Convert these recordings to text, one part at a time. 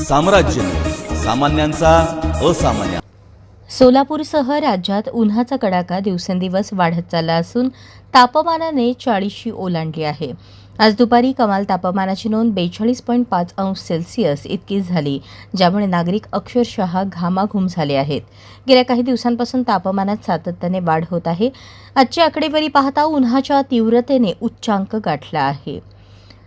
साम्राज्य सामान्यांचा असामान्य। सोलापूरसह राज्यात उन्हाचा कडाका दिवसेंदिवस वाढत चालला असून तापमानाने 40शी ओलांडली आहे। आज दुपारी कमाल तापमानाची नोंद 42.5 अंश सेल्सिअस इतकी झाली, ज्यामुळे नागरिक अक्षरशः घामाघूम झाले आहेत। गेल्या काही दिवसांपासून तापमानात सातत्याने वाढ होत आहे। आजची आकडेवारी पाहता उन्हाच्या तीव्रतेने उच्चांक गाठला आहे।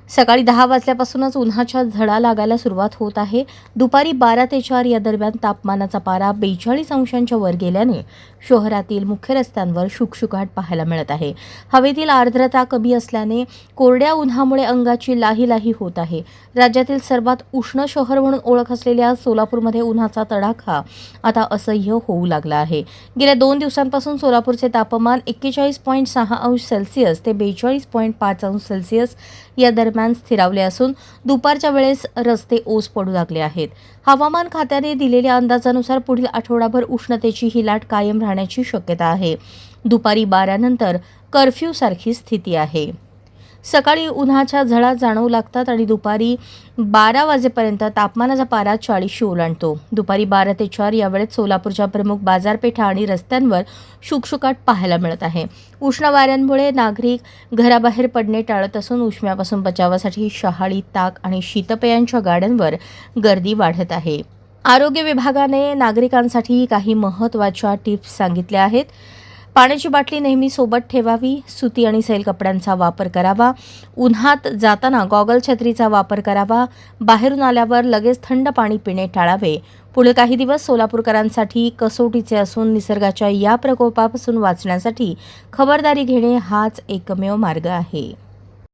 सकाळी 10 वाजल्यापासूनच उन्हाच्या झळा लागायला सुरुवात होत आहे। दुपारी 12 ते 4 या दरम्यान तापमानाचा पारा 42 अंशांच्या वर गेल्याने शहरातील मुख्य रस्त्यांवर शुकशुकाट पाहायला मिळत आहे। हवेतील आर्द्रता कमी असल्याने कोरड्या उन्हामुळे अंगाची लाही होत आहे। राज्यातील सर्वात उष्ण शहर म्हणून ओळख असलेल्या सोलापूरमध्ये उन्हाचा तडाखा आता असह्य होऊ लागला आहे। गेल्या 2 दिवसांपासून सोलापूरचे तापमान 41.6 अंश सेल्सिअस ते 42.5 अंश सेल्सिअस या दरम्यान स्थिरावले असून दुपारच्या वेळेस रस्ते ओस पडू लागले आहेत। हवामान खात्याने दिलेल्या अंदाजानुसार पुढील आठवडाभर उष्णतेची ही लाट कायम राहण्याची शक्यता आहे। दुपारी 12 नंतर कर्फ्यू सारखी स्थिती आहे। सकाळी उन्हाच्या झळा जाणवू लागतात आणि दुपारी 12 वाजेपर्यंत तापमानाचा पारा 40शी ओलांडतो। दुपारी 12 ते 4 या वेळेत सोलापूरच्या प्रमुख बाजारपेठा आणि रस्त्यांवर शुकशुकाट पाहायला मिळत आहे। उष्ण वाऱ्यांमुळे नागरिक घराबाहेर पडणे टाळत असून उष्म्यापासून बचावासाठी शहाळी, ताक आणि शीतपेयांच्या गाड्यांवर गर्दी वाढत आहे। आरोग्य विभागाने नागरिकांसाठी काही महत्त्वाच्या टिप्स सांगितल्या आहेत। पाण्याची बाटली नेहमी सोबत ठेवावी, सुती आणि सैल कपड्यांचा वापर करावा, उन्हात जाताना गॉगल छत्रीचा वापर करावा, बाहेरून आल्यावर लगेच थंड पाणी पिणे टाळावे। पुढील काही दिवस सोलापूरकरांसाठी कसोटीचे असून निसर्गाच्या या प्रकोपापासून वाचण्यासाठी खबरदारी घेणे हाच एकमेव मार्ग आहे।